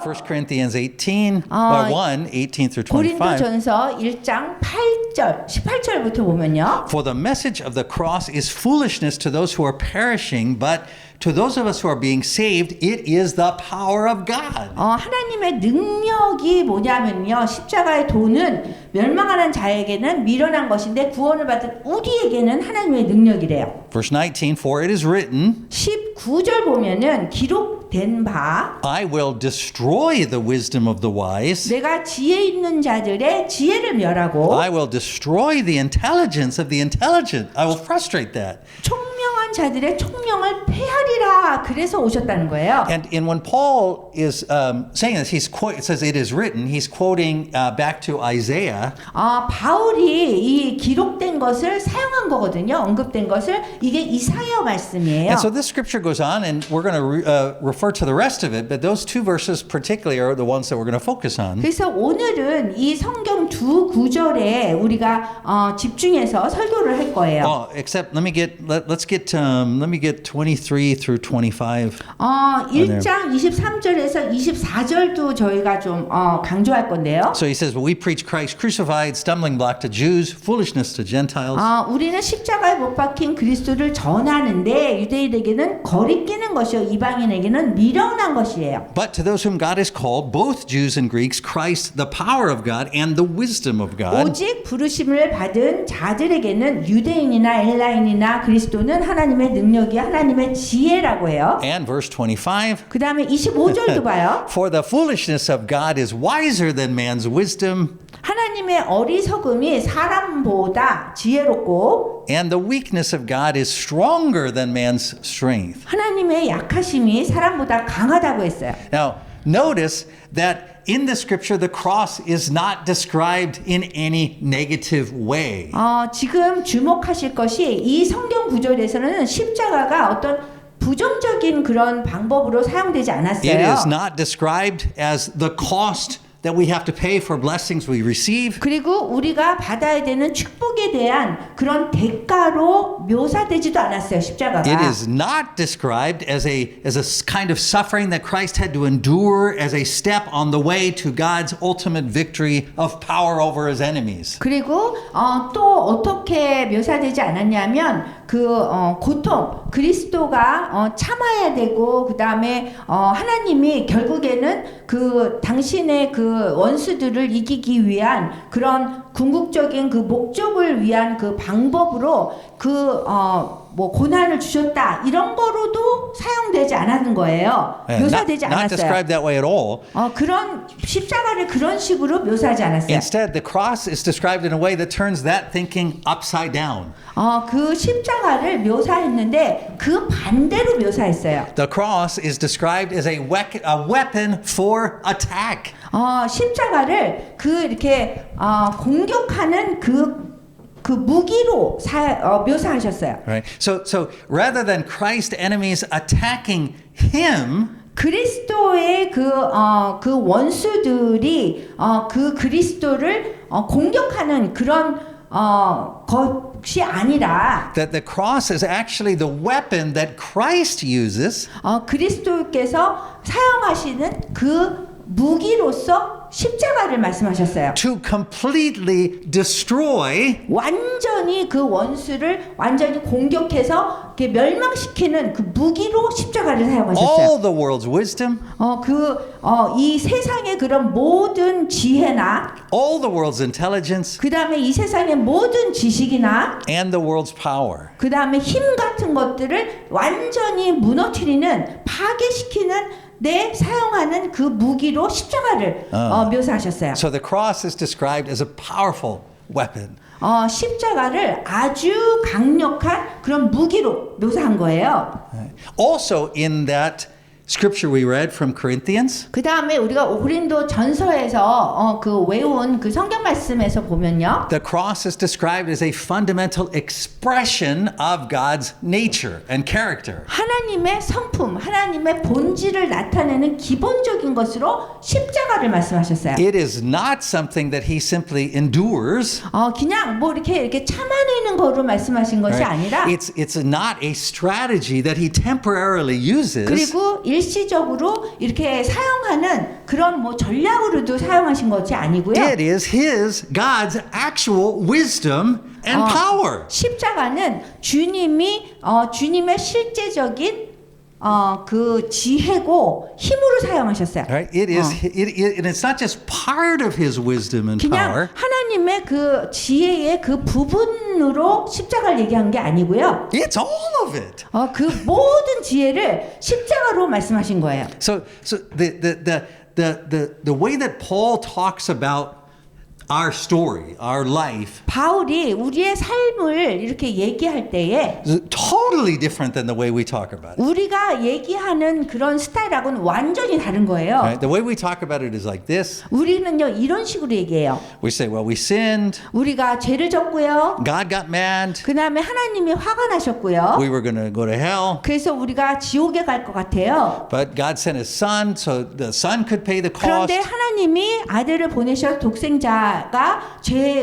1 Corinthians 18, 18 through 25. 고린도전서 1장 8절, 18절부터 보면요. For the message of the cross is foolishness to those who are perishing, but to those of us who are being saved, it is the power of God. 하나님의 능력이 뭐냐면요. 십자가의 도는 멸망하는 자에게는 미련한 것인데 구원을 받은 우리에게는 하나님의 능력이래요. Verse 19, for it is written, 19절 보면은 기록된 바 I will destroy the wisdom of the wise. 내가 지혜 있는 자들의 지혜를 멸하고 I will destroy the intelligence of the intelligent. I will frustrate that. 총명한 자들의 총명을 폐하리라. 그래서 오셨다는 거예요. And when Paul is saying this, it says it is written. He's quoting back to Isaiah. 바울이 이 기록된 것을 사용한 거거든요. 언급된 것을 이게 이사야 말씀이에요. And so this scripture goes on, and we're going to refer to the rest of it, but those two verses particularly are the ones that we're going to focus on. 그래서 오늘은 이 성경 두 구절에 우리가 집중해서 설교를 할 거예요. Except let me get 23 through 25. 1장 23절에서 24절도 저희가 좀 강조할 건데요. So he says, well, we preach Christ crucified, stumbling block to Jews, foolishness to Gentiles. 우리는 십자가에 못 박힌 그리스도를 전하는데 유대인에게는 거리끼는 것이요 이방인에게는 미련한 것이에요. But to those whom God has called, both Jews and Greeks, Christ, the power of God and the wisdom of God. 오직 부르심을 받은 자들에게는 유대인이나 엘라인이나 그리스도는 하나님의 능력이 하나님의 지혜라고 해요. And verse 25. 그 다음에 25절도 봐요. For the foolishness of God is wiser than man's wisdom. 하나님의 어리석음이 사람보다 지혜롭고 And the weakness of God is stronger than man's strength. 하나님의 약하심이 사람보다 강하다고 했어요. Now, notice that in the scripture, the cross is not described in any negative way. 지금 주목하실 것이 이 성경 구절에서는 십자가가 어떤 부정적인 그런 방법으로 사용되지 않았어요. It is not described as the cost that we have to pay for blessings we receive. 그리고 우리가 받아야 되는 축복에 대한 그런 대가로 묘사되지도 않았어요. 십자가가. It is not described as a kind of suffering that Christ had to endure as a step on the way to God's ultimate victory of power over his enemies. 그리고 또 어떻게 묘사되지 않았냐면 고통 그리스도가 참아야 되고 그 다음에 하나님이 결국에는 당신의 원수들을 이기기 위한 그런 궁극적인 목적을 위한 방법으로 고난을 주셨다 이런 거로도 사용되지 않았는 거예요. 묘사되지 않았어요. Not described that way at all. 그런 십자가를 그런 식으로 묘사하지 않았어요. Instead, the cross is described in a way that turns that thinking upside down. 그 십자가를 묘사했는데 그 반대로 묘사했어요. The cross is described as a weapon for attack. 십자가를 이렇게 공격하는 그 무기로 묘사하셨어요. Right. So rather than Christ's enemies attacking him, 그리스도의 그 원수들이 그 그리스도를 공격하는 그런 것이 아니라 that the cross is actually the weapon that Christ uses 그리스도께서 사용하시는 그 무기로서 십자가를 말씀하셨어요. to completely destroy 완전히 그 원수를 완전히 공격해서 멸망시키는 그 무기로 십자가를 사용하셨어요. all the world's wisdom, 이 세상의 그런 모든 지혜나 all the world's intelligence, 그 다음에 이 세상의 모든 지식이나 and the world's power. 그 다음에 힘 같은 것들을 완전히 무너뜨리는 파괴시키는 사용하는 그 무기로 십자가를 묘사하셨어요. So the cross is described as a powerful weapon. 십자가를 아주 강력한 그런 무기로 묘사한 거예요. Also in that scripture we read from Corinthians, 그 다음에 우리가 고린도 전서에서 외운 그 성경 말씀에서 보면요. the cross is described as a fundamental expression of God's nature and character. 하나님의 성품, 하나님의 본질을 나타내는 기본적인 것으로 십자가 십자가를 말씀하셨어요. It is not something that he simply endures. 그냥 뭐 이렇게 참아내는 거로 말씀하신 것이 Right? 아니라 It's not a strategy that he temporarily uses. 그리고 일시적으로 이렇게 사용하는 그런 뭐 전략으로도 사용하신 것이 아니고요. It is God's actual wisdom and power. 십자가는 주님의 실제적인 그 지혜고 힘으로 사용하셨어요. Right? And it's not just part of his wisdom and 그냥 power. 하나님의 그 지혜의 그 부분으로 십자가를 얘기한 게 아니고요. It's all of it. 그 모든 지혜를 십자가로 말씀하신 거예요. So the way that Paul talks about our story, our life, 바울이 우리의 삶을 이렇게 얘기할 때에 is totally different than the way we talk about it. 우리가 얘기하는 그런 스타일하고는 완전히 다른 거예요. Right? The way we talk about it is like this. 우리는요 이런 식으로 얘기해요. We say, well, we sinned. 우리가 죄를 졌고요. God got mad. 그 다음에 하나님이 화가 나셨고요. We were going to go to hell. 그래서 우리가 지옥에 갈 것 같아요. But God sent his son so the son could pay the cost. 그런데 하나님이 아들을 보내셔서 독생자가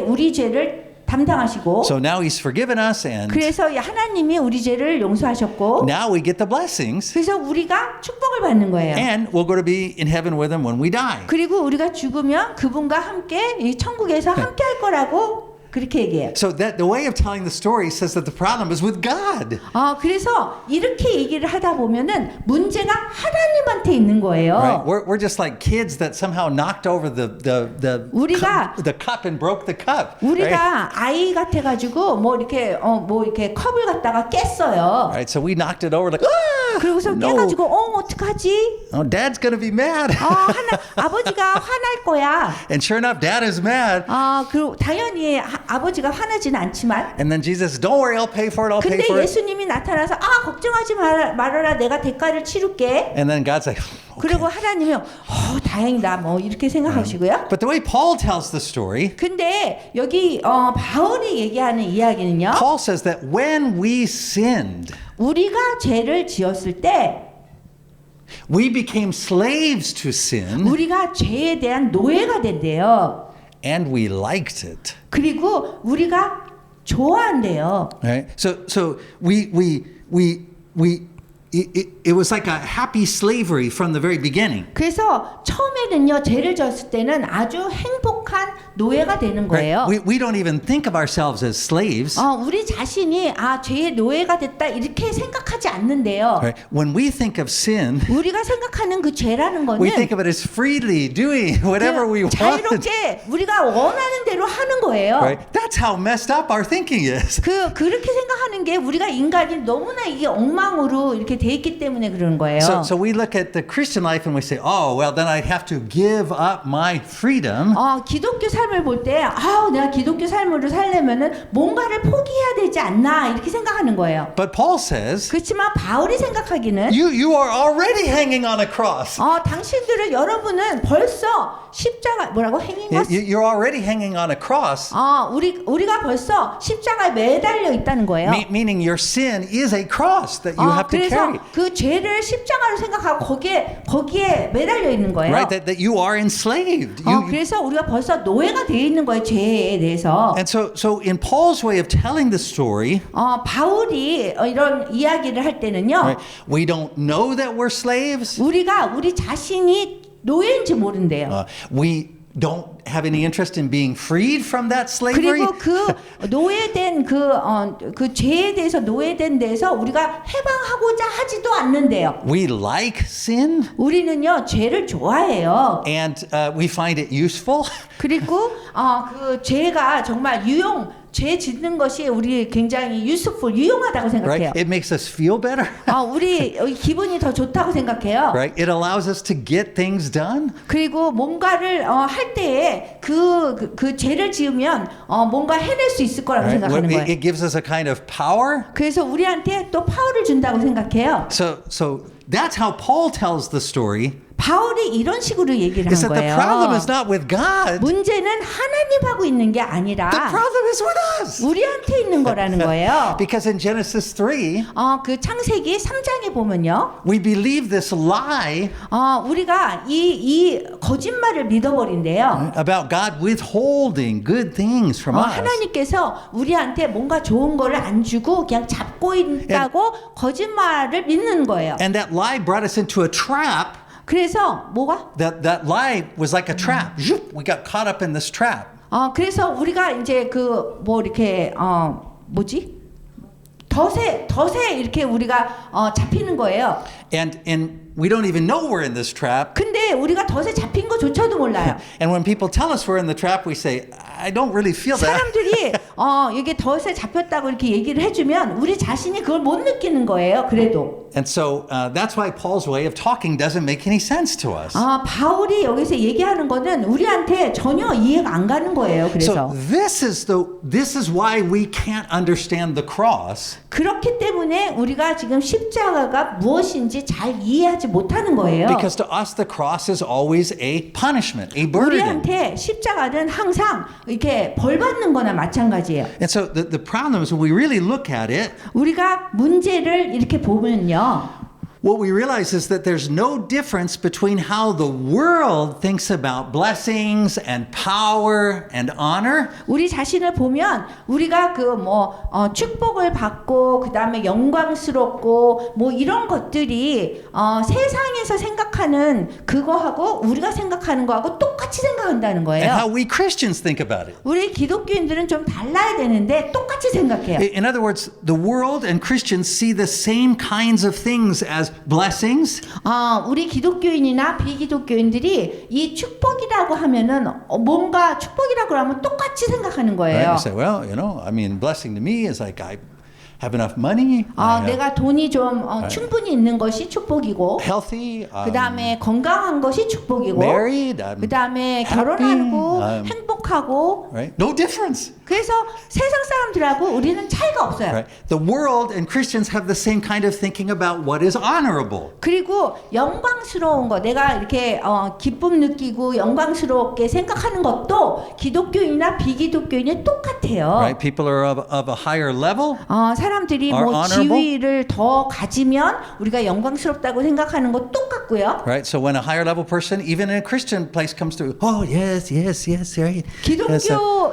우리 죄를 담당하시고 So now he's forgiven us and 그래서 하나님이 우리 죄를 용서하셨고 now we get the blessings 그래서 우리가 축복을 받는 거예요. and we're going to be in heaven with him when we die. 그리고 우리가 죽으면 그분과 함께 이 천국에서 함께 할 거라고 그렇게 얘기해요. So that the way of telling the story says that the problem is with God. 그래서 이렇게 얘기를 하다 보면은 문제가 하나님한테 있는 거예요. Right? We're just like kids that somehow knocked over 우리가 the cup and broke the cup. 우리가 아이 같아 가지고 뭐 이렇게 컵을 갖다가 깼어요. Right? So we knocked it over like, ah, 그러고서 no. 깨가지고 어떡하지? Oh, Dad's going to be mad. 아버지가 화날 거야. And sure enough, Dad is mad. 그리고 당연히 아버지가 화나지는 않지만 And then Jesus, don't worry, I'll pay for it. I'll pay 근데 for it. 예수님이 나타나서 걱정하지 말아라 내가 대가를 치를게. And then God's like, 그리고 하나님이 다행이다 뭐 이렇게 생각하시고요. But the way Paul tells the story, 근데 여기 바울이 얘기하는 이야기는요. Paul says that when we sinned, 우리가 죄를 지었을 때 we became slaves to sin 우리가 죄에 대한 노예가 된대요. and we liked it. 그리고 우리가 좋아한대요. Right? So it was like a happy slavery from the very beginning. 그래서 처음에는요 죄를 졌을 때는 아주 행복한 노예가 되는 거예요. Right? We don't even think of ourselves as slaves. 우리 자신이 죄의 노예가 됐다 이렇게 생각하지 않는데요. Right? When we think of sin, 우리가 생각하는 그 죄라는 거는 we think of it as freely doing whatever we want. 자유롭게 우리가 원하는 대로 하는 거예요. Right? That's how messed up our thinking is. 그렇게 생각하는 게 우리가 인간이 너무나 이게 엉망으로 이렇게 돼 있기 때문에 그런 거예요. So we look at the Christian life and we say, oh, well, then I'd have to give up my freedom. 기독교 삶을 볼 때, 내가 기독교 삶으로 살려면은 뭔가를 포기해야 되지 않나 이렇게 생각하는 거예요. But Paul says, 그렇지만 바울이 생각하기는 you are already hanging on a cross. 여러분은 벌써 십자가 뭐라고 hanging on? You're already hanging on a cross. 우리가 벌써 십자가에 매달려 있다는 거예요. Meaning your sin is a cross that you have to 그래서 carry. 그 죄를 십자가로 생각하고 거기에 매달려 있는 거예요. Right? That you are enslaved. 그래서 우리가 벌써 노예가 되어 있는 거예요, 죄에 대해서. And so in Paul's way of telling the story, 바울이 이런 이야기를 할 때는요. right, we don't know that we're slaves. 우리 자신이 노예인지 모른대요. We don't have any interest in being freed from that slavery. 그리고 그 노예된 그 죄에 대해서 노예된 데서 우리가 해방하고자 하지도 않는데요. We like sin. 우리는요 죄를 좋아해요. And we find it useful. 그리고 그 죄가 정말 죄 짓는 것이 우리 굉장히 유용하다고 생각해요. Right? It makes us feel better. 우리 기분이 더 좋다고 생각해요. Right? It allows us to get things done. 그리고 뭔가를 할 때에 그 죄를 지으면 뭔가 해낼 수 있을 거라고 Right? 생각하는 거예요. It gives us a kind of power. 그래서 우리한테 또 파워를 준다고 생각해요. So that's how Paul tells the story. 바울이 이런 식으로 얘기를 is 한 that the problem is 거예요. not with God. 문제는 하나님하고 있는 게 아니라 The problem is with us. 우리한테 있는 거라는 거예요. Because in Genesis 3, 그 창세기 3장에 보면요. we believe this lie 우리가 이 거짓말을 믿어버린대요. about God withholding good things from us. 하나님께서 우리한테 뭔가 좋은 거를 안 주고 그냥 잡고 있다고 거짓말을 믿는 거예요. And that lie brought us into a trap. 그래서 뭐가? That lie was like a trap. Zoop, we got caught up in this trap. 그래서 우리가 이제 그 뭐 이렇게 뭐지? 덫에 이렇게 우리가 잡히는 거예요. And we don't even know we're in this trap. 근데 우리가 덫에 잡힌 거조차도 몰라요. And when people tell us we're in the trap, we say, I don't really feel that. 사람들이 이게 덫에 잡혔다고 이렇게 얘기를 해주면 우리 자신이 그걸 못 느끼는 거예요. 그래도. And so that's why Paul's way of talking doesn't make any sense to us. 바울이 여기서 얘기하는 거는 우리한테 전혀 이해가 안 가는 거예요. 그래서. So this is why we can't understand the cross. 그렇기 때문에 우리가 지금 십자가가 무엇인지 잘 이해하지 못하는 거예요. Because to us the cross is always a punishment, a burden. 우리한테 십자가는 항상 이렇게 벌 받는 거나 마찬가지예요. And so the problem is when we really look at it, 우리가 문제를 이렇게 보면요. what we realize is that there's no difference between how the world thinks about blessings and power and honor. 우리 자신을 보면 우리가 축복을 받고 그다음에 영광스럽고 뭐 이런 것들이 세상에서 생각하는 그거하고 우리가 생각하는 거하고 똑같이 생각한다는 And 거예요. how we Christians think about it. 우리 기독교인들은 좀 달라야 되는데 똑같이 생각해요. In other words, the world and Christians see the same kinds of things as blessings. 우리 기독교인이나 비기독교인들이 이 축복이라고 하면은 뭔가 축복이라고 하면 똑같이 생각하는 Right? 거예요. You say, well, I mean, blessing to me is like I have enough money, I have 내가 돈이 좀 충분히 있는 것이 축복이고, healthy, 그 다음에 건강한 것이 축복이고, married, I'm 그 다음에 happy, 결혼하고 I'm- 행복하고. right? No difference. 그래서 세상 사람들하고 우리는 차이가 없어요. Right? The world and Christians have the same kind of thinking about what is honorable. 그리고 영광스러운 거, 내가 이렇게 기쁨 느끼고 영광스럽게 생각하는 것도 기독교인이나 비기독교인이 똑같아요. Right? People are of a higher level. 사람들이 Are 뭐 honorable? 지위를 더 가지면 우리가 영광스럽다고 생각하는 것 똑같고요. Right? So when a higher level person, even in a Christian place, comes through, oh yes, right.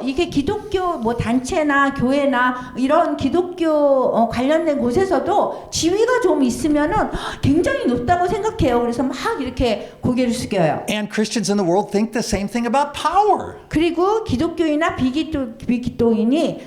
이게 기독교 뭐 단체나 교회나 이런 기독교 관련된 곳에서도 지위가 좀 있으면은 굉장히 높다고 생각해요. 그래서 막 이렇게 고개를 숙여요. And Christians in the world think the same thing about power. 그리고 기독교인이나 비기독교인이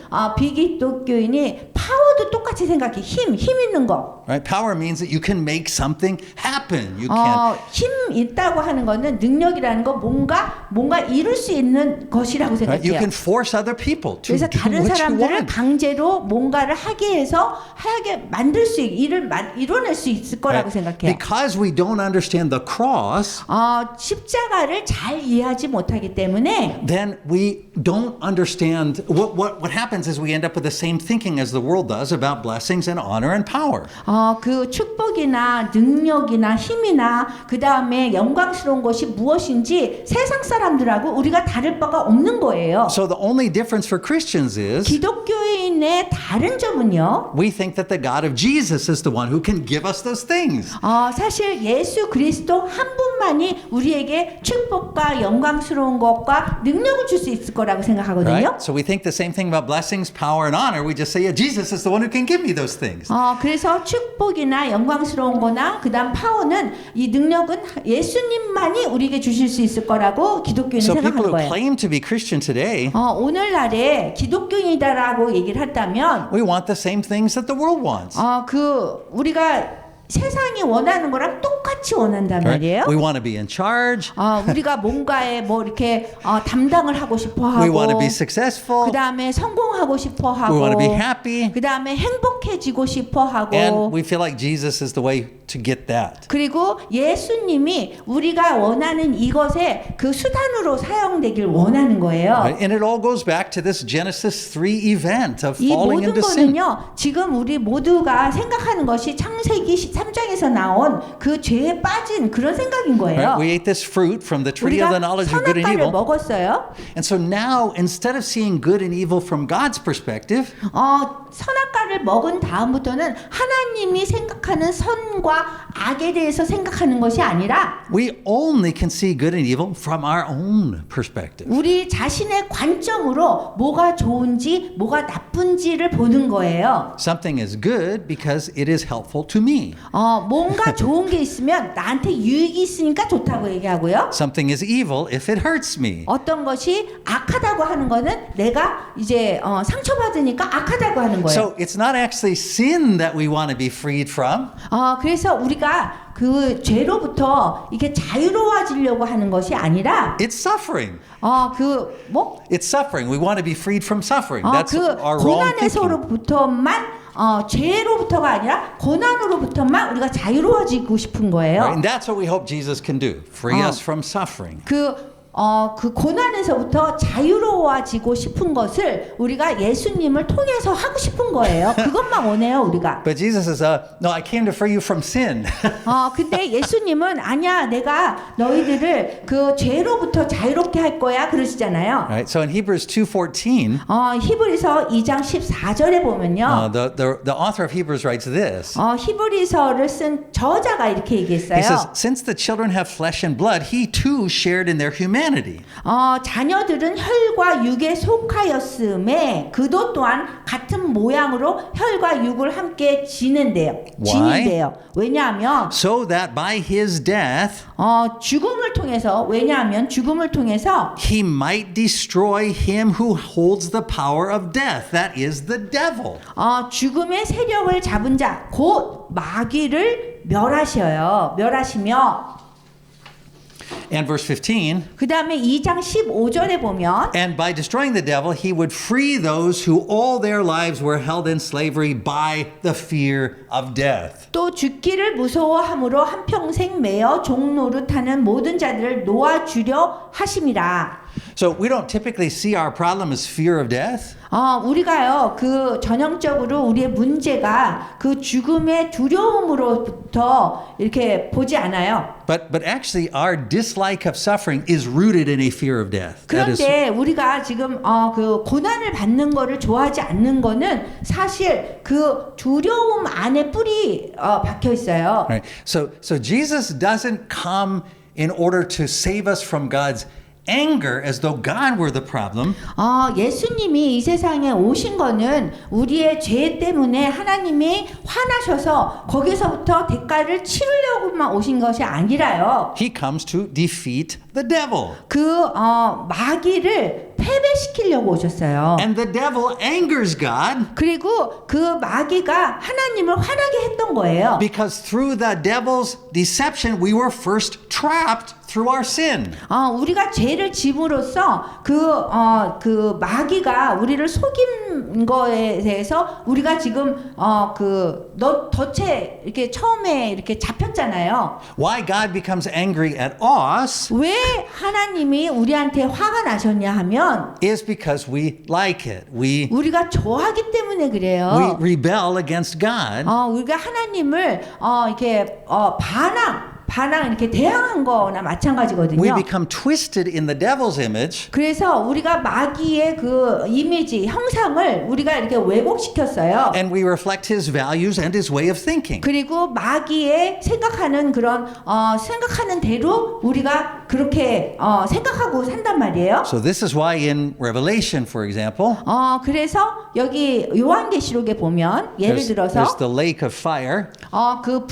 파워도 똑같이 생각해. 힘 있는 거. Right? Power means that you can make something happen. You can. 힘 있다고 하는 거는 능력이라는 거 뭔가 이룰 수 있는 것이라고 Right? You 생각해요. can force other people to 그래서 do 다른 what you 사람들을 want. 강제로 뭔가를 하게 만들 수 이뤄낼 수 있을 거라고 Right? 생각해요. Because we don't understand the cross, 십자가를 잘 이해하지 못하기 때문에 then we don't understand what happens is we end up with the same thinking as the world does about blessings and honor and power. 그 축복이나 능력이나 힘이나 그 다음에 영광스러운 것이 무엇인지 세상 사람들하고 우리가 다를 바가 없는 거예요. So the only difference for Christians is 기독교인의 다른 점은요. we think that the God of Jesus is the one who can give us those things. 사실 예수 그리스도 한 분만이 우리에게 축복과 영광스러운 것과 능력을 줄 수 있을 거라고 생각하거든요. Right? So we think the same thing about blessings, power, and honor. We just say, yeah, Jesus is the one who can give me those things. 그래서 축복이나 영광스러운 거나 그다음 파워는 이 능력은 예수님만이 우리에게 주실 수 있을 거라고 기독교인은 So people 생각하는 who 거예요. claim to be Christian today, 오늘날에 기독교인이다라고 얘기를 한다면 we want the same things that the world wants. 우리가 세상이 원하는 거랑 똑같이 원한단 말이에요. Right? We want to be in charge. 우리가 뭔가에 뭐 이렇게 담당을 하고 싶어 하고 We want to be successful. 그다음에 성공하고 싶어 하고 We want to be happy. 그다음에 행복해지고 싶어 하고 And we feel like Jesus is the way to get that. 그리고 예수님이 우리가 원하는 이것에 그 수단으로 사용되길 원하는 거예요. Right? And it all goes back to this Genesis 3 event of 이 falling 모든 into sin. 거는요. 지금 우리 모두가 생각하는 것이 창세기 3장에서 나온 그 죄에 빠진 그런 생각인 거예요. Right? We ate this fruit from the tree of 우리가 the knowledge of good and 선악과를 evil. 먹었어요. And so now, instead of seeing good and evil from God's perspective, 선악과를 먹은 다음부터는 하나님이 생각하는 선과 악에 대해서 생각하는 것이 아니라 we only can see good and evil from our own perspective. 우리 자신의 관점으로 뭐가 좋은지 뭐가 나쁜지를 보는 거예요. Something is good because it is helpful to me. 뭔가 좋은 게 있으면 나한테 유익이 있으니까 좋다고 얘기하고요. Something is evil if it hurts me. 어떤 것이 악하다고 하는 거는 내가 이제 상처받으니까 악하다고 하는 거예요. So it's not actually sin that we want to be freed from. 그래서 우리가 그 죄로부터 이렇게 자유로워지려고 하는 것이 아니라 It's suffering. It's suffering. We want to be freed from suffering. That's 그 our wrong thinking. 고난에서로부터만 죄로부터가 아니라 고난으로부터만 우리가 자유로워지고 싶은 거예요. Right? And that's what we hope Jesus can do. Free us from suffering. 그 고난에서부터 자유로워지고 싶은 것을 우리가 예수님을 통해서 하고 싶은 거예요. 그것만 원해요, 우리가. But Jesus says, no, I came to free you from sin. 근데 예수님은 아니야, 내가 너희들을 그 죄로부터 자유롭게 할 거야 그러시잖아요. Right? So in Hebrews 2:14, 히브리서 2장 14절에 보면요. the author of Hebrews writes this. 히브리서를 쓴 저자가 이렇게 얘기했어요. He says, since the children have flesh and blood, he too shared in their humanity. 자녀들은 혈과 육에 속하였음에 그도 또한 같은 모양으로 혈과 육을 함께 지닌대요. 왜냐하면 So that by his death 왜냐하면 죽음을 통해서 he might destroy him who holds the power of death, that is the devil. 죽음의 세력을 잡은 자 곧 마귀를 멸하시며 And verse 15, 그 다음에 2장 15절에 보면 and by destroying the devil, he would free those who all their lives were held in slavery by the fear of death. 또 죽기를 무서워함으로 한평생 매어 종노릇하는 모든 자들을 놓아주려 하심이라. So we don't typically see our problem as fear of death. 우리가요, 그 전형적으로 우리의 문제가 그 죽음의 두려움으로부터 이렇게 보지 않아요. But actually our dislike of suffering is rooted in a fear of death. 그런데 우리가 지금 그 고난을 받는 거를 좋아하지 않는 거는 사실 그 두려움 안에 뿌리 박혀 있어요. Right. So Jesus doesn't come in order to save us from God's anger as though God were the problem. 예수님이 이 세상에 오신 거는 우리의 죄 때문에 하나님이 화나셔서 거기서부터 대가를 치르려고만 오신 것이 아니라요. He comes to defeat the devil. 그 마귀를 패배시키려고 오셨어요. And the devil angers God. 그리고 그 마귀가 하나님을 화나게 했던 거예요. Because through the devil's deception we were first trapped through our sin. 우리가 죄를 짐으로써 그 마귀가 우리를 속인 거에 대해서 우리가 지금 덫에 이렇게 처음에 이렇게 잡혔잖아요. Why God becomes angry at us? 왜 하나님이 우리한테 화가 나셨냐 하면 is because we like it. 우리가 좋아하기 때문에 그래요. We rebel against God. 우리가 하나님을 이렇게 반항 이렇게 대항한 거나 마찬가지거든요. We become twisted in the devil's image. 그래서 우리가 마귀의 그 이미지, 형상을 우리가 이렇게 왜곡시켰어요. And we reflect his values and his way of thinking. 그리고 마귀의 생각하는 그런 생각하는 대로 우리가 그렇게 생각하고 산단 말이에요. So this is why in Revelation, for example, 그래서 여기 요한계시록에 보면 예를 들어서 there's the lake of fire. 그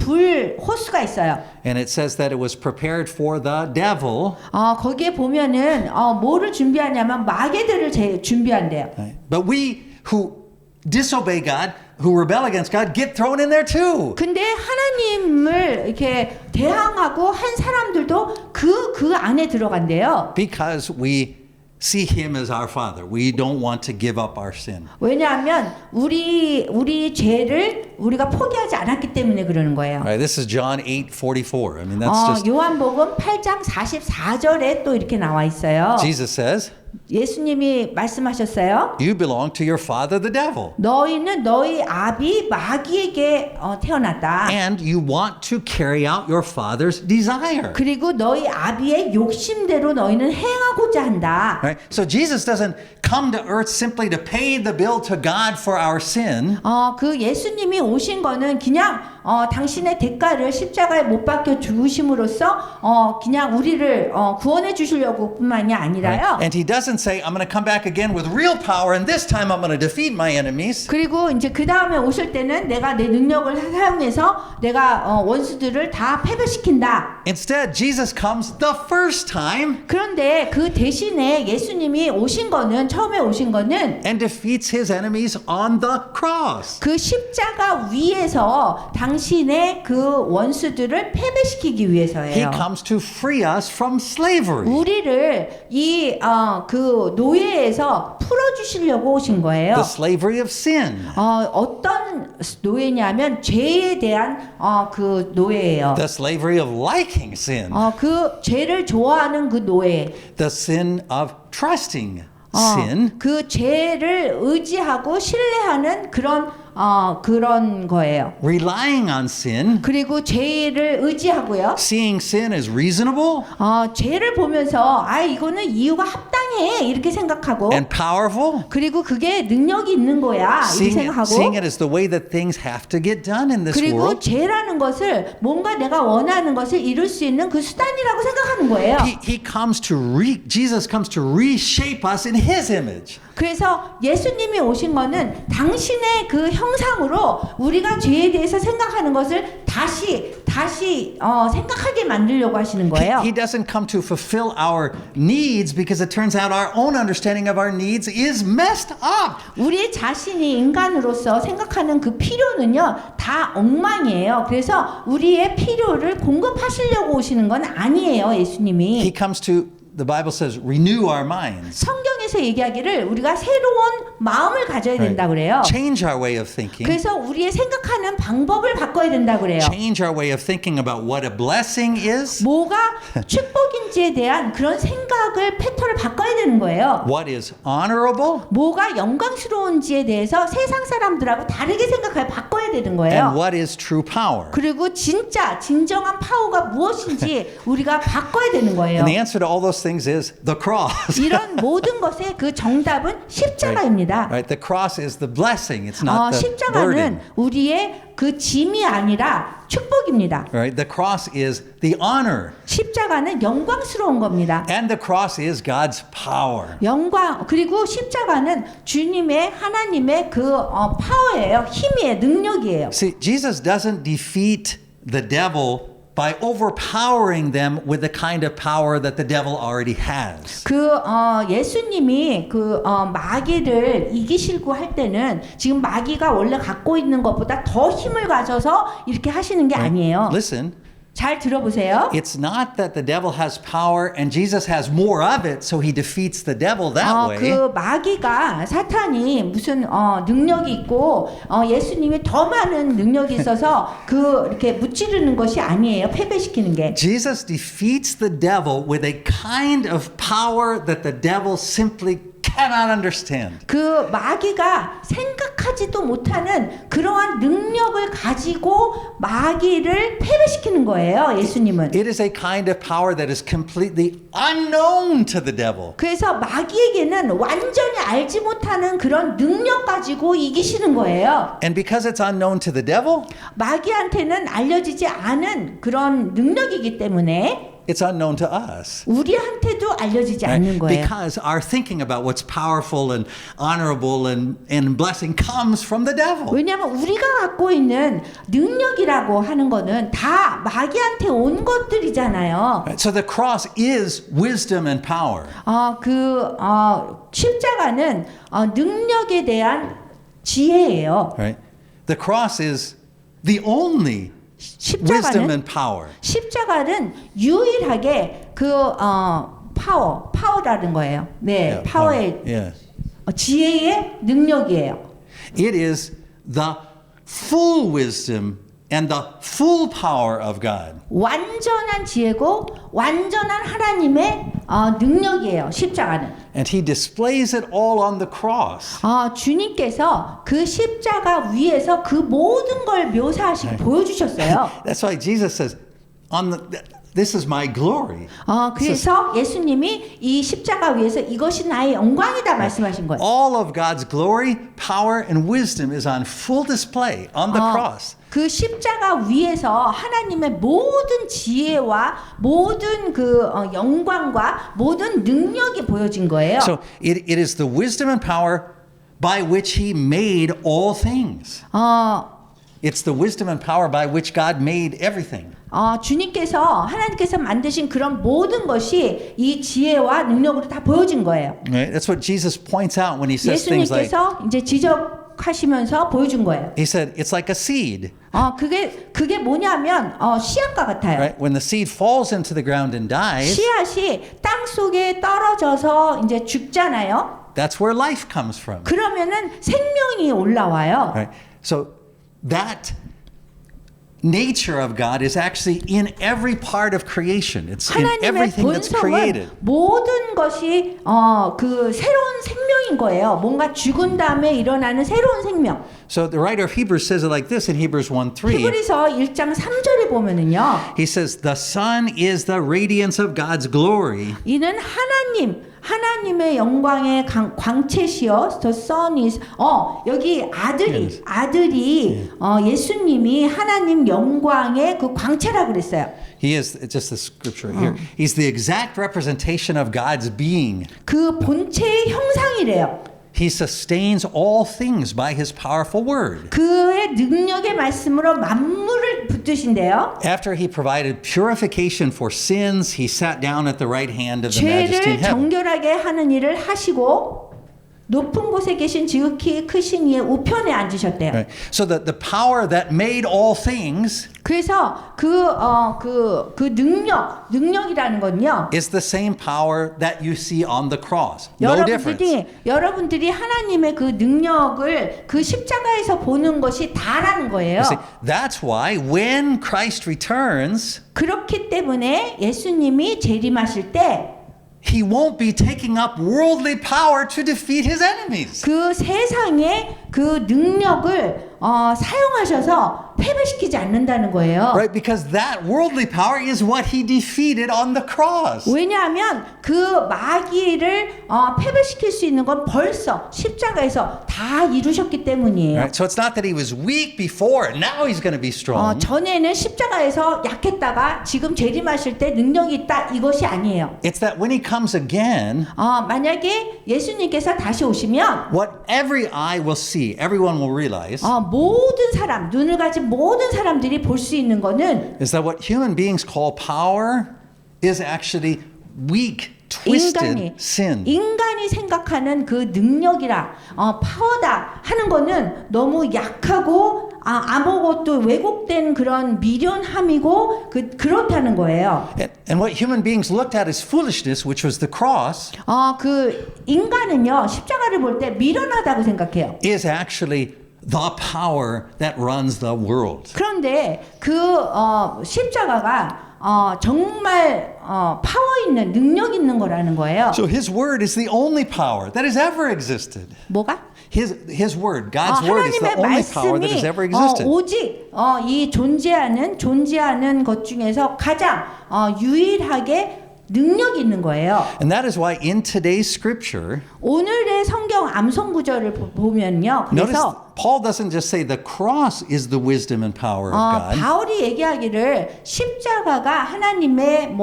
불 호수가 있어요. And it says that it was prepared for the devil. 거기에 보면은 뭐를 준비하냐면 마귀들을 준비한대요. But we who disobey God, who rebel against God, get thrown in there too. 근데 하나님을 이렇게 대항하고 한 사람들도 그 안에 들어간대요. Because we see him as our father. We don't want to give up our sin. 왜냐하면 우리 죄를 우리가 포기하지 않았기 때문에 그러는 거예요. Right, this is John 8:44. I mean that's just 요한복음 8장 44절에 또 이렇게 나와 있어요. Jesus says, 예수님이 말씀하셨어요. You belong to your father, the devil. 너희는 너희 아비 마귀에게 태어났다. And you want to carry out your father's desire. 그리고 너희 아비의 욕심대로 너희는 행하고자 한다. Right? So Jesus doesn't come to earth simply to pay the bill to God for our sin. 그 예수님이 오신 거는 그냥 당신의 대가를 십자가에 못 박혀 죽으심으로써 그냥 우리를 구원해 주시려고 뿐만이 아니라요. And he doesn't say, I'm going to come back again with real power, and this time I'm going to defeat my enemies. 그리고 이제 그 다음에 오실 때는 내가 내 능력을 사용해서 내가 원수들을 다 패배시킨다. Instead, Jesus comes the first time 그런데 그 대신에 예수님이 오신 거는 처음에 오신 거는 and defeats his enemies on the cross. 그 십자가 위에서 당신의 그 원수들을 패배시키기 He 위해서예요. comes to free us from slavery. 우리를 이 그 노예에서 풀어주시려고 오신 거예요. The slavery of sin. 어떤 노예냐면 죄에 대한 그 노예예요. The slavery of liking sin. 그 죄를 좋아하는 그 노예. The sin of trusting sin. 그 죄를 의지하고 신뢰하는 그런 거예요. Relying on sin. 그리고 죄를 의지하고요. Seeing sin as reasonable 죄를 보면서 이거는 이유가 합당해 이렇게 생각하고 and powerful. 그리고 그게 능력이 있는 거야 이렇게 생각하고 Seeing it as the way that things have to get done in this 그리고 world. 죄라는 것을 뭔가 내가 원하는 것을 이룰 수 있는 그 수단이라고 생각하는 거예요. Jesus comes to reshape us in His image. 그래서 예수님이 오신 거는 당신의 그 형상으로 우리가 죄에 대해서 생각하는 것을 다시 생각하게 만들려고 하시는 거예요. He doesn't come to fulfill our needs because it turns out our own understanding of our needs is messed up. 우리 자신이 인간으로서 생각하는 그 필요는요 다 엉망이에요. 그래서 우리의 필요를 공급하시려고 오시는 건 아니에요, 예수님이. He comes to, the Bible says, renew our minds. 성경에서 얘기하기를 우리가 새로운 마음을 가져야 된다 그래요. Change our way of thinking. 그래서 우리의 생각하는 방법을 바꿔야 된다 그래요. Change our way of thinking about what a blessing is. 뭐가 축복인지에 대한 그런 생각을 패턴을 바꿔야 되는 거예요. What is honorable. 뭐가 영광스러운지에 대해서 세상 사람들하고 다르게 생각을 바꿔야 되는 거예요. And what is true power. 그리고 진정한 파워가 무엇인지 우리가 바꿔야 되는 거예요. And the answer to all those things is the cross. 이런 모든 것의 그 정답은 십자가입니다. Right? The cross is the blessing. It's not the burden. 십자가는 우리의 그 짐이 아니라 축복입니다. Right? The cross is the honor. 십자가는 영광스러운 겁니다. And the cross is God's power. 그리고 십자가는 주님의 하나님의 그 파워예요. 힘이에요. 능력이에요. See, Jesus doesn't defeat the devil by overpowering them with the kind of power that the devil already has. 예수님이 마귀를 이기시고 할 때는 지금 마귀가 원래 갖고 있는 것보다 더 힘을 가져서 이렇게 하시는 게 아니에요. Listen. 잘 들어보세요. It's not that the devil has power and Jesus has more of it, so he defeats the devil that way. 그 마귀가 사탄이 무슨 능력이 있고 예수님이 더 많은 능력이 있어서 이렇게 무찌르는 것이 아니에요. 패배시키는 게. Jesus defeats the devil with a kind of power that the devil simply cannot understand. 그 마귀가 생각하지도 못하는 그러한 능력을 가지고 마귀를 패배시키는 거예요, 예수님은. It is a kind of power that is completely unknown to the devil. 그래서 마귀에게는 완전히 알지 못하는 그런 능력 가지고 이기시는 거예요. And because it's unknown to the devil, 마귀한테는 알려지지 않은 그런 능력이기 때문에 it's unknown to us. 우리한테도 알려지지 않는 거예요. Because our thinking about what's powerful and honorable and blessing comes from the devil. 왜냐하면 우리가 갖고 있는 능력이라고 하는 거는 다 마귀한테 온 것들이잖아요. So the cross is wisdom and power. 십자가는 능력에 대한 지혜예요. Right? The cross is the only wisdom and power. 십자가는 유일하게 파워라는 거예요. 네, 파워의 지혜의 능력이에요. It is the full wisdom and the full power of God. 완전한 지혜고 완전한 하나님의 능력이에요. 십자가는. And he displays it all on the cross. 주님께서 그 십자가 위에서 그 모든 걸 묘사하시고 보여주셨어요. That's why Jesus says, this is my glory. 그래서 예수님이 이 십자가 위에서 이것이 나의 영광이다 말씀하신 거예요. All of God's glory, power, and wisdom is on full display on the cross. 그 십자가 위에서 하나님의 모든 지혜와 모든 그 영광과 모든 능력이 보여진 거예요. So it is the wisdom and power by which he made all things. It's the wisdom and power by which God made everything. 하나님께서 만드신 그런 모든 것이 이 지혜와 능력으로 다 보여진 거예요. Right? That's what Jesus points out when he says things like, 예수님께서 이제 지적하시면서 보여준 거예요. he said, it's like a seed. 그게 뭐냐면 씨앗과 같아요. Right? When the seed falls into the ground and dies, 씨앗이 땅 속에 떨어져서 이제 죽잖아요. that's where life comes from. 그러면은 생명이 올라와요. Right? So that nature of God is actually in every part of creation. It's in 하나님의 everything that's created. 본성은 모든 것이 그 새로운 생명인 거예요. 뭔가 죽은 다음에 일어나는 새로운 생명. So the writer of Hebrews says it like this in Hebrews 1:3. 히브리서 1장 3절에 보면은요. He says, the Son is the radiance of God's glory. 이는 하나님의 영광의 광채시여. The Son is 여기 아들이 예수님이 하나님 영광의 그 광채라 그랬어요. He is, just the scripture here, he's the exact representation of God's being. 그 본체의 형상이래요. He sustains all things by his powerful word. 그의 능력의 말씀으로 만물을 붙드신대요. After he provided purification for sins, he sat down at the right hand of the Majesty in 죄를 heaven. 정결하게 하는 일을 하시고 높은 곳에 계신 지극히 크신 이의 우편에 앉으셨대요. Right. So the power that made all things 그래서 그 능력이라는 건요. is the same power that you see on the cross. No difference. 여러분들이 하나님의 그 능력을 그 십자가에서 보는 것이 다라는 거예요. You see, that's why when Christ returns, 그렇기 때문에 예수님이 재림하실 때 he won't be taking up worldly power to defeat his enemies. 그 세상의 그 능력을 사용하셔서 패배시키지 않는다는 거예요. Right? Because that worldly power is what he defeated on the cross. 왜냐하면 그 마귀를 패배시킬 수 있는 건 벌써 십자가에서 다 이루셨기 때문이에요. Right? So it's not that he was weak before and now he's going to be strong. 전에는 십자가에서 약했다가 지금 재림하실 때 능력이 있다 이것이 아니에요. It's that when he comes again, 만약에 예수님께서 다시 오시면 what every eye will see, everyone will realize, 모든 사람, 눈을 가진 모든 사람들이 볼 수 있는 거는 is that what human beings call power is actually weak, twisted sin. 인간이 생각하는 그 능력이라 파워다 하는 거는 너무 약하고 아무것도 왜곡된 그런 미련함이고 그렇다는 거예요. And what human beings looked at as foolishness, which was the cross, 그 인간은요 십자가를 볼 때 미련하다고 생각해요. is actually the power that runs the world. 그런데 그 십자가가 정말 파워 있는 능력 있는 거라는 거예요. So his word is the only power that has ever existed. 뭐가? His word, God's word is the only power that has ever existed. 오직 이 존재하는 것 중에서 가장 유일하게 능력이 있는 거예요. And that is why in today's scripture, 오늘의 성경 암송 구절을 보면요. notice 그래서 Paul doesn't just say the cross is the wisdom and power of God. 바울이 얘기하기를 십자가가 하나님의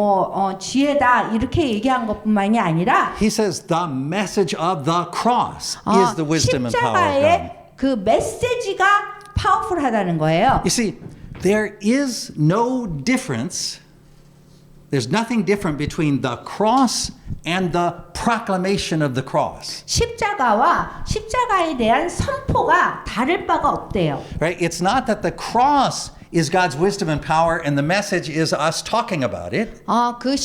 지혜다 이렇게 얘기한 것뿐만이 아니라 He says the message of the cross is the wisdom and power of God. 십자가의 그 메시지가 파워풀하다는 거예요. You see, there is no difference. There's nothing different between the cross and the proclamation of the cross. 십자가와 십자가에 대한 선포가 다를 바가 없대요. Right? It's not that the cross is God's wisdom and power, and the message is us talking about it. 그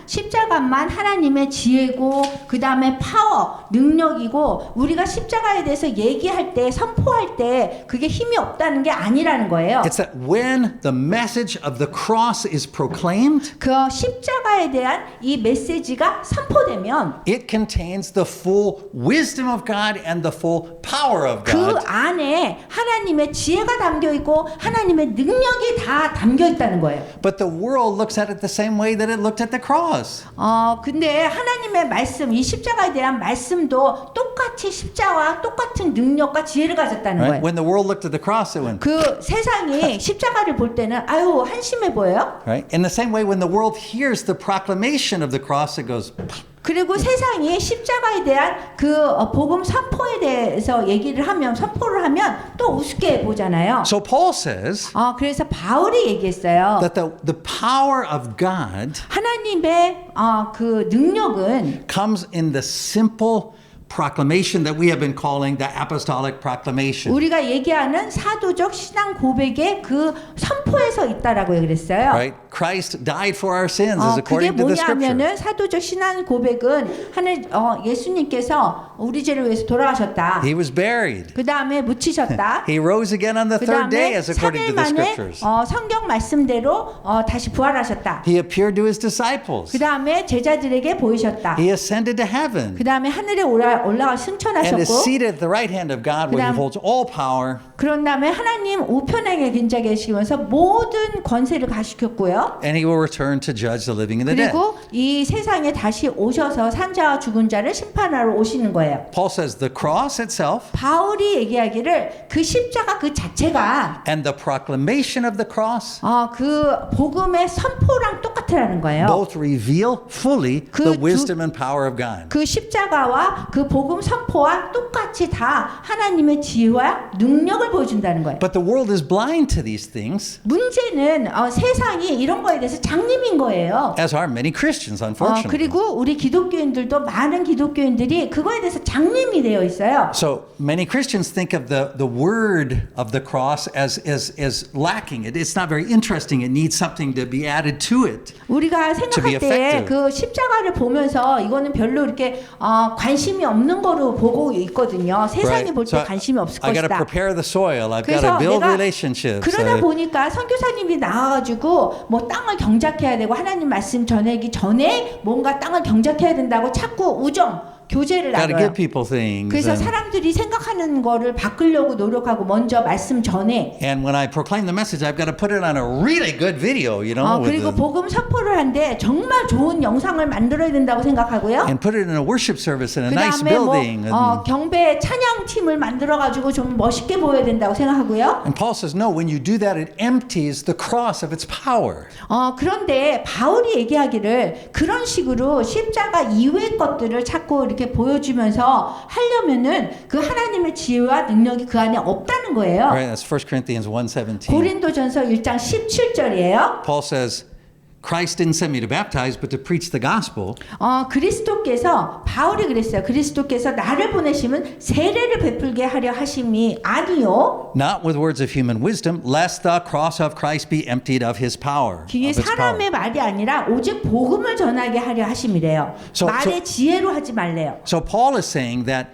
십자가만 하나님의 지혜고 그 다음에 파워, 능력이고 우리가 십자가에 대해서 얘기할 때, 선포할 때 그게 힘이 없다는 게 아니라는 거예요. It's that when the message of the cross is proclaimed, 그 십자가에 대한 이 메시지가 선포되면 it contains the full wisdom of God and the full power of 그 God. 안에 하나님의 지혜가 담겨 있고 하나님의 능력이 다 담겨 있다는 거예요. But the world looks at it the same way that it looked at the cross. 근데 하나님의 말씀, 이 십자가에 대한 말씀도 똑같이 십자와 똑같은 능력과 지혜를 가졌다는 Right? 거예요. When the world looked at the cross, it went, 그 세상이 십자가를 볼 때는 아유 한심해 보여요. right? In the same way, when the world hears the proclamation of the cross, it goes, 그리고 세상이 십자가에 대한 그 복음 선포에 대해서 얘기를 하면 선포를 하면 또 우습게 보잖아요. So Paul says 그래서 바울이 얘기했어요. that the power of God 하나님의 그 능력은 comes in the simple proclamation that we have been calling the apostolic proclamation. 우리가 얘기하는 사도적 신앙 고백의 그 선포에서 있다라고 그랬어요. Right? Christ died for our sins as 그게 according to the scripture. 뭐냐면은 사도적 신앙 고백은 예수님께서 우리 죄를 위해서 돌아가셨다. He was buried. 그 다음에 묻히셨다. He rose again on the 그 third day 다음에 as according 3일 to the 만에 scriptures. 성경 말씀대로 다시 부활하셨다. He appeared to his disciples. 그 다음에 제자들에게 보이셨다. He ascended to heaven 그 다음에 하늘에 올라가 and is 승천하셨고 seated at the right hand of God where he 그다음- holds all power. 그런 다음에 하나님 우편에 계시계시면서 모든 권세를 가시켰고요. And he will return to judge the living and the dead. 그리고 이 세상에 다시 오셔서 산자와 죽은 자를 심판하러 오시는 거예요. Paul says the cross itself 바울이 얘기하기를 그 십자가 그 자체가 and the proclamation of the cross 그 복음의 선포랑 똑같으라는 거예요. both reveal fully the 두- wisdom and power of God. 그 십자가와 그 복음 선포와 똑같이 다 하나님의 지혜와 능력을 보여준다는 거예요. But the world is blind to these things, 문제는 세상이 이런 거에 대해서 장님인 거예요. as are many Christians, unfortunately. 그리고 우리 기독교인들도 많은 기독교인들이 그거에 대해서 장님이 되어 있어요. So many Christians think of the word of the cross as lacking. It's not very interesting. It needs something to be added to it. 우리가 To be 생각할 때 effective. 그 십자가를 보면서 이거는 별로 이렇게 관심이 없는 거로 보고 있거든요. 세상이 볼 때 So 관심이 없을 I got to 것이다. prepare the soil. I've got 그래서 to build 내가 relationships. 그러다 보니까 선교사님이 나와가지고 뭐 땅을 경작해야 되고 하나님 말씀 전하기 전에 뭔가 땅을 경작해야 된다고 자꾸 우정 교제를 Got to 나눠요. give people things. 그래서 사람들이 생각하는 거를 바꾸려고 노력하고 먼저 말씀 전해. And when I proclaim the message, I've got to put it on a really good video, you know, with 그리고 복음 선포를 하는데 정말 좋은 영상을 만들어야 된다고 생각하고요. and put it in a worship service in a 그 nice 다음에 building. 경배 찬양 팀을 만들어 가지고 좀 멋있게 보여야 된다고 생각하고요. And Paul says, no, when you do that, it empties the cross of its power. 그런데 바울이 얘기하기를 그런 식으로 십자가 이외의 것들을 자꾸 이렇게 보여주면서 하려면은 그 하나님의 지혜와 능력이 그 안에 없다는 거예요. Right? That's 1 Corinthians 1:17. 고린도전서 1장 17절이에요. Paul says, Christ didn't send me to baptize, but to preach the gospel. 그리스도께서 바울이 그랬어요. 그리스도께서 나를 보내심은 세례를 베풀게 하려 하심이 아니요. Not with words of human wisdom, lest the cross of Christ be emptied of his power. 그게 of its power. 사람의 말이 아니라 오직 복음을 전하게 하려 하심이래요. So- 말의 지혜로 하지 말래요. So Paul is saying that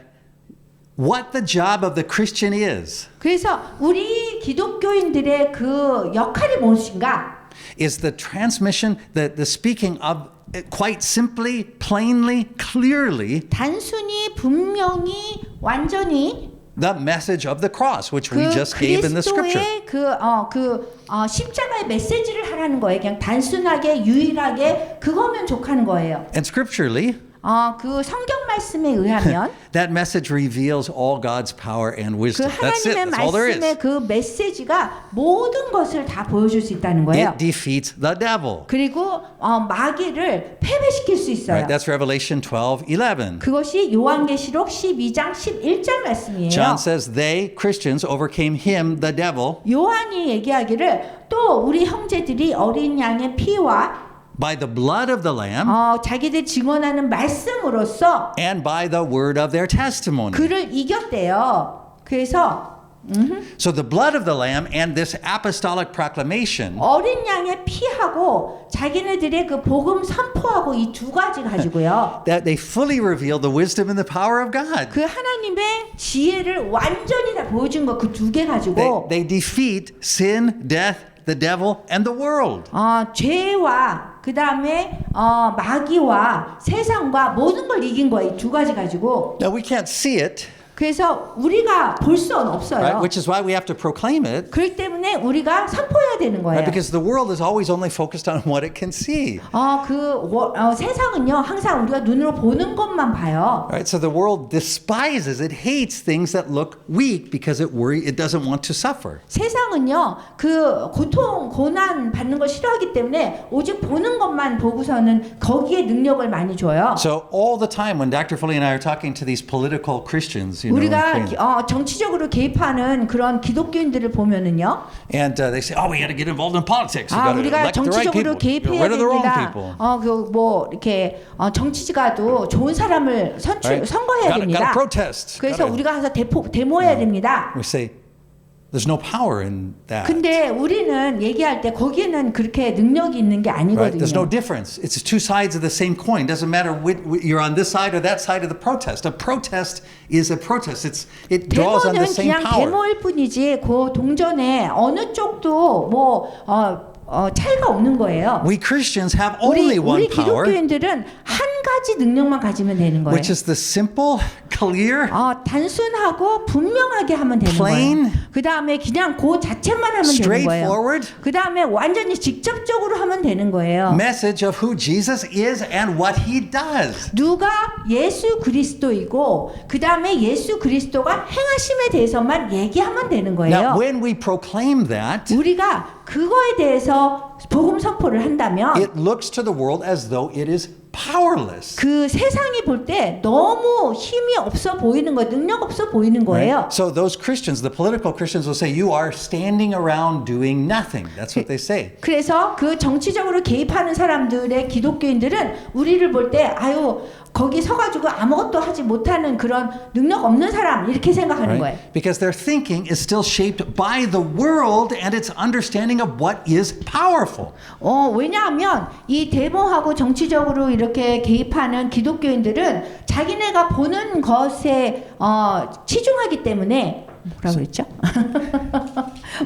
what the job of the Christian is 그래서 우리 기독교인들의 그 역할이 무엇인가? is the transmission, the speaking of quite simply, plainly, clearly 단순히 분명히 완전히 the message of the cross, which we 그 just gave in the scripture. 그리스도의 십자가의 메시지를 하라는 거예요. 그냥 단순하게 유일하게 그거면 족하는 거예요. And scripturally, 그 성경 말씀에 의하면 that message reveals all God's power and 그 wisdom. That's it. 하나님의 That's all there 말씀의 is. 그 메시지가 모든 것을 다 보여줄 수 있다는 거예요. It defeats the devil. 그리고 마귀를 패배시킬 수 있어요. Right? That's Revelation 12:11. 그것이 요한계시록 12장 11절 말씀이에요. John says they, Christians, overcame him, the devil, 요한이 얘기하기를 또 우리 형제들이 어린 양의 피와 by the blood of the Lamb 자기들 증언하는 말씀으로써 and by the word of their testimony. 그를 이겼대요. 그래서 So the blood of the lamb and this apostolic proclamation 어린 양의 피하고 자기네들의 그 복음 선포하고 이 두 가지 가지고요. that they fully reveal the wisdom and the power of God. 그 하나님의 지혜를 완전히 다 보여준 거 그 두 개 가지고 They defeat sin, death, the devil, and the world. 죄와 그 다음에 마귀와 세상과 모든 걸 이긴 거예요. 이 두 가지 가지고. Now we can't see it, 그래서 우리가 볼 수는 없어요. right? Which is why we have to proclaim it. 그렇기 때문에 우리가 선포해야 되는 거예요. Right? Because the world is always only focused on what it can see. 세상은요 항상 우리가 눈으로 보는 것만 봐요. Right? So the world despises, it hates things that look weak because it doesn't want to suffer. 세상은요 그 고통 고난 받는 걸 싫어하기 때문에 오직 보는 것만 보고서는 거기에 능력을 많이 줘요. So all the time when Dr. Foley and I are talking to these political Christians, you know, 우리가 정치적으로 개입하는 그런 기독교인들을 보면은요. and they say, "Oh, we got to get involved in politics. We got to 우리가 elect the right 정치적으로 people. Get 개입해야 rid of the wrong 됩니다. people." 이렇게 정치가도 좋은 사람을 Right? 선거해야 Gotta 됩니다. protest. 그래서 Gotta- 우리가 가서 데모해야 됩니다. We say, "There's no power in that." 근데 우리는 얘기할 때 거기에는 그렇게 능력이 있는 게 Right? There's no 아니거든요. difference. It's two sides of the same coin. Doesn't matter you're on this side or that side of the protest. A protest is a protest. It draws on the 데모는 same 그냥 power. 데모일 뿐이지 그 동전에 어느 쪽도 차이가 없는 거예요. We Christians have only one 우리 power, 기독교인들은 한 가지 능력만 가지면 되는 거예요. which is the simple, clear, 단순하고 분명하게 하면 되는 plain, 거예요. 그 다음에 그냥 그 자체만 하면 되는 거예요. straightforward 그 다음에 완전히 직접적으로 하면 되는 거예요. message of who Jesus is and what he does. 누가 예수 그리스도이고 그 다음에 예수 그리스도가 행하심에 대해서만 얘기하면 되는 거예요. Now, when we proclaim that, 우리가 그거에 대해서 복음 선포를 한다면 it looks to the world as though it is powerless. 그 세상이 볼 때 너무 힘이 없어 보이는 거예요. 능력 없어 보이는 거예요. Right? So those Christians, the political Christians will say, "You are standing around doing nothing." That's what they say. 그래서 그 정치적으로 개입하는 사람들의 기독교인들은 우리를 볼 때 거기 서가지고 아무것도 하지 못하는 그런 능력 없는 사람 이렇게 생각하는 거예요. Right? Because their thinking is still shaped by the world and its understanding of what is powerful. 왜냐하면 이 데모하고 정치적으로 이렇게 개입하는 기독교인들은 자기네가 보는 것에 치중하기 때문에 뭐라고 그랬죠?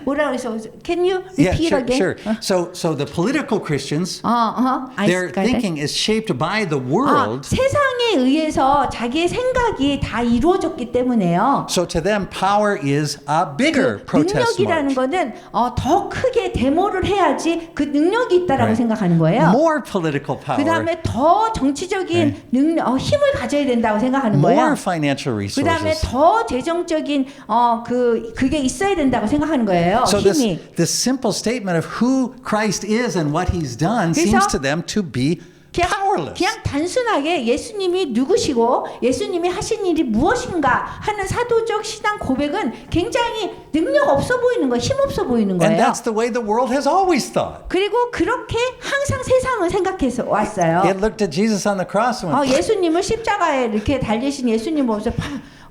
뭐라고 그래서 Can you repeat again? Sure. So the political Christians, I their got it. thinking is shaped by the world. 세상에 의해서 자기의 생각이 다 이루어졌기 때문에요. So to them, power is a bigger protest 능력이라는 march. 거는 더 크게 데모를 해야지 그 능력이 있다라고 Right. 생각하는 거예요. More political 그 power, 다음에 더 정치적인 힘을 가져야 된다고 생각하는 거예요. more financial 그 다음에 resources. 더 재정적인 그게 있어야 된다고 생각하는 거예요. So 힘이. this simple statement of who Christ is and what he's done 그래서 seems to them to be powerless. 그냥 단순하게 예수님이 누구시고 예수님이 하신 일이 무엇인가 하는 사도적 신앙 고백은 굉장히 능력 없어 보이는 거예요. 힘 없어 보이는 And 거예요. that's the way the world has always thought. 그리고 그렇게 항상 세상을 생각해서 왔어요. It looked at Jesus on the cross and went, 예수님을 십자가에 이렇게 달리신 예수님 보면서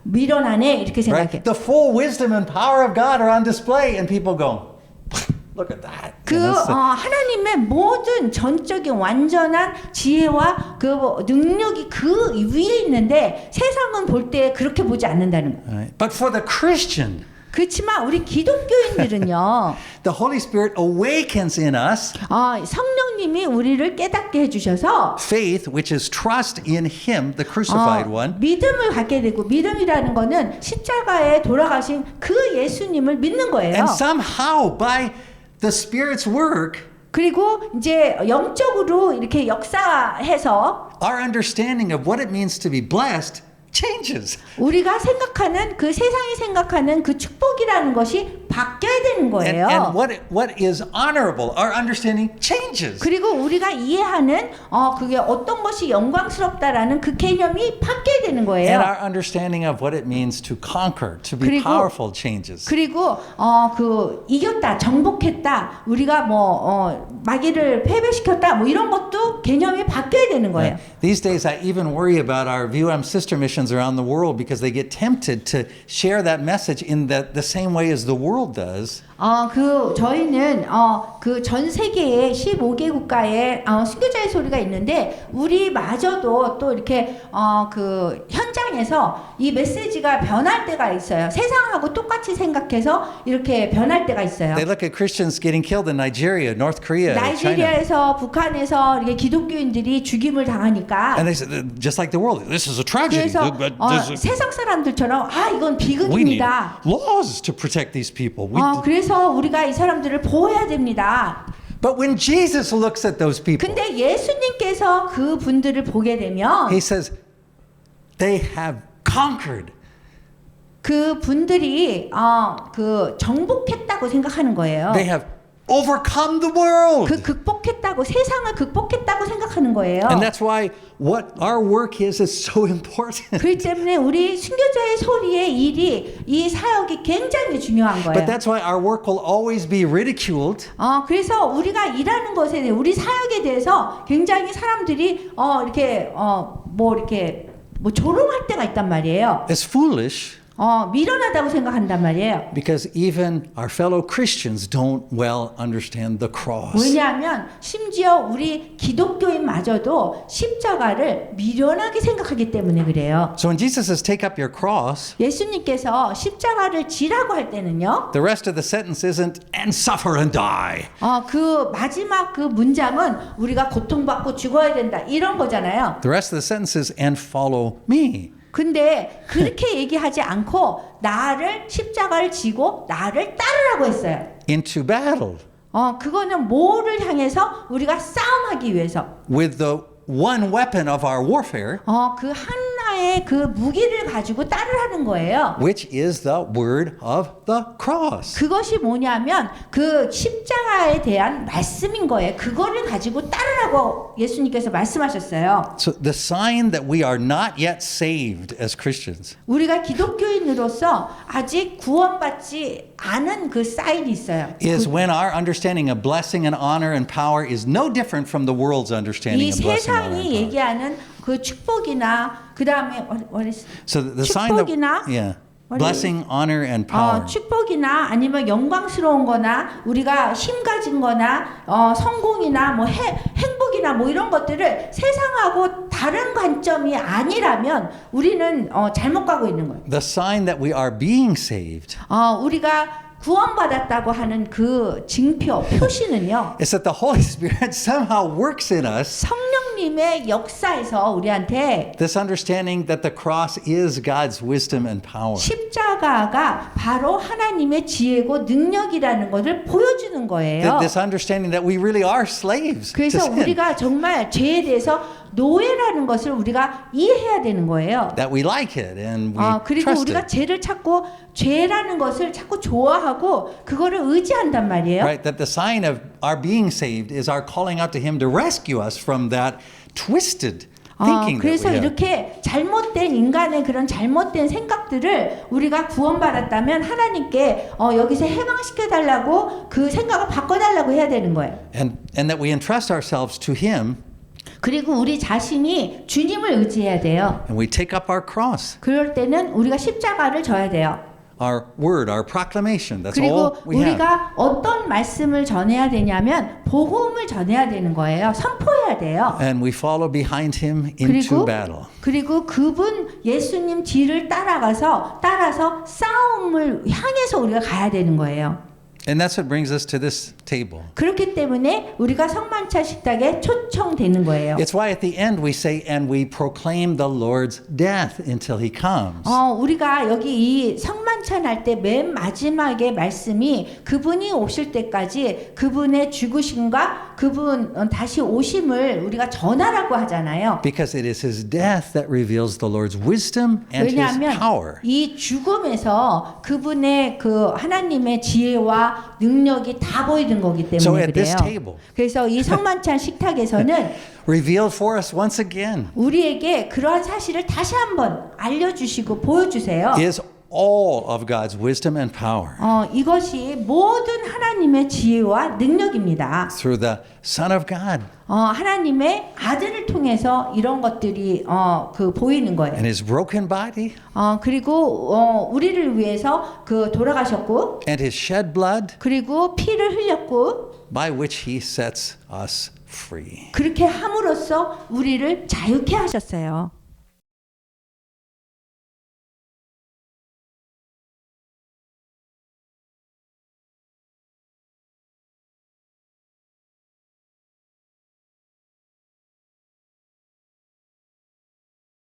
밀어나네 이렇게 생각해. right? The full wisdom and power of God are on display, and people go, look at that. 그 하나님의 모든 전적인 완전한 지혜와 그 능력이 그 위에 있는데 세상은 볼 때 그렇게 보지 않는다는 거예요. Right? But for the Christian, 그렇지만 우리 기독교인들은요. the Holy Spirit awakens in us 성령님이 우리를 깨닫게 해주셔서 faith, which is trust in Him, the crucified one. 믿음을 갖게 되고 믿음이라는 거는 십자가에 돌아가신 그 예수님을 믿는 거예요. And somehow, by the Spirit's work, 그리고 이제 영적으로 이렇게 역사해서 our understanding of what it means to be blessed changes. 우리가 생각하는 그 세상이 생각하는 그 축복이라는 것이 바뀌어야 되는 거예요. And what is honorable, our understanding changes. 그리고 우리가 이해하는 그게 어떤 것이 영광스럽다라는 그 개념이 바뀌어야 되는 And 거예요. our understanding of what it means to conquer, to be 그리고- powerful changes. 그리고 그 이겼다, 정복했다, 우리가 마귀를 패배시켰다, 이런 것도 개념이 바뀌어야 되는 거예요. These days, I even worry about our VUM sister missions Christians around the world because they get tempted to share that message in the same way as the world does. 저희는 그 전 세계에 15개 국가에 순교자의 소리가 있는데 우리마저도 또 이렇게 그 현장에서 이 메시지가 변할 때가 있어요. 세상하고 똑같이 생각해서 이렇게 변할 때가 있어요. They look at Christians getting killed in Nigeria, North Korea, China. 나이지리아에서 북한에서 이렇게 기독교인들이 죽임을 당하니까 And they said, just like the world, this is a tragedy. 그래서 세상 사람들처럼 이건 We need 비극입니다. laws to protect these people. 그래서 우리가 이 사람들을 보호해야 됩니다. But when Jesus looks at those people, 근데 예수님께서 그 분들을 보게 되면 he says, they have conquered. 그 분들이 그 정복했다고 생각하는 거예요. They have overcome the world. 그 극복했다고 세상을 극복했다고 생각하는 거예요. And that's why what our work is so important. 그렇기 때문에 우리 순교자의 소리의 일이 이 사역이 굉장히 중요한 거예요. But that's why our work will always be ridiculed. 그래서 우리가 일하는 것에 대해 우리 사역에 대해서 굉장히 사람들이 이렇게 뭐 조롱할 때가 있단 말이에요. It's foolish. 미련하다고 생각한단 말이에요. Because even our fellow Christians don't well understand the cross. 왜냐하면 심지어 우리 기독교인마저도 십자가를 미련하게 생각하기 때문에 그래요. So when Jesus says take up your cross, 예수님께서 십자가를 지라고 할 때는요. the rest of the sentence isn't and suffer and die. 그 마지막 그 문장은 우리가 고통받고 죽어야 된다 이런 거잖아요. The rest of the sentence is and follow me. 근데 그렇게 얘기하지 않고 나를 십자가를 지고 나를 따르라고 했어요. Into battle. 그거는 뭐를 향해서 우리가 싸움하기 위해서. With the one weapon of our warfare. 그 하나의 그 무기를 가지고 따르라는 거예요. Which is the word of the cross. 그것이 뭐냐면 그 십자가에 대한 말씀인 거예요. 그거를 가지고 따르라고 예수님께서 말씀하셨어요. So the sign that we are not yet saved as Christians 우리가 기독교인으로서 아직 구원받지 않은 그 사인이 있어요. is when our understanding of blessing and honor and power is no different from the world's understanding 이 of blessing, honor, and 세상이 power. 얘기하는 그 축복이나 그 다음에 So the sign that 축복이나 blessing, honor, and power. 축복이나 아니면 영광스러운 거나 우리가 힘 가진 거나 성공이나 뭐 행복이나 뭐 이런 것들을 세상하고 다른 관점이 아니라면 우리는 잘못 가고 있는 거예요. The sign that we are being saved 우리가 구원받았다고 하는 그 징표, 표시는요. is that the Holy Spirit somehow works in us. 성령님의 역사에서 우리한테 This understanding that the cross is God's wisdom and power. 십자가가 바로 하나님의 지혜고 능력이라는 것을 보여주는 거예요. This understanding that we really are slaves to 그래서 sin. 우리가 정말 죄에 대해서 노예라는 것을 우리가 이해해야 되는 거예요. That we like it and we 그리고 trust 우리가 it. 죄를 찾고 죄라는 것을 자꾸 좋아하고 그거를 의지한단 말이에요. Right, that the sign of our being saved is our calling out to Him to rescue us from that twisted thinking that 그래서 we have. 이렇게 잘못된 인간의 그런 잘못된 생각들을 우리가 구원받았다면 하나님께 여기서 해방시켜 달라고 그 생각을 바꿔 달라고 해야 되는 거예요. And that we entrust ourselves to Him 그리고 우리 자신이 주님을 의지해야 돼요. and we take up our cross, 그럴 때는 우리가 십자가를 져야 돼요. our word, our proclamation. That's 그리고 all we have. 우리가 어떤 말씀을 전해야 되냐면 복음을 전해야 되는 거예요. 선포해야 돼요. And we follow behind Him into battle. 그리고 그분 예수님 뒤를 따라서 싸움을 향해서 우리가 가야 되는 거예요. And that's what brings us to this table. 그렇기 때문에 우리가 성만찬 식탁에 초청되는 거예요. It's why at the end we say, and we proclaim the Lord's death until He comes. 우리가 여기 이 성만찬 할 때 맨 마지막에 말씀이 그분이 오실 때까지 그분의 죽으심과 그분 다시 오심을 우리가 전하라고 하잖아요. Because it is His death that reveals the Lord's wisdom and His 왜냐하면 power. 이 죽음에서 그분의 그 하나님의 지혜와 능력이 다 보이는 거기 때문에 So at this 그래요. table, 그래서 이 성만찬 식탁에서는 revealed for us once again 우리에게 그러한 사실을 다시 한번 알려주시고 보여주세요. is all of God's wisdom and power 이것이 모든 하나님의 지혜와 능력입니다. through the Son of God 하나님의 아들을 통해서 이런 것들이 보이는 거예요. and his broken body 그리고 우리를 위해서 돌아가셨고 and his shed blood 그리고 피를 흘렸고 by which he sets us free. 그렇게 함으로써 우리를 자유케 하셨어요.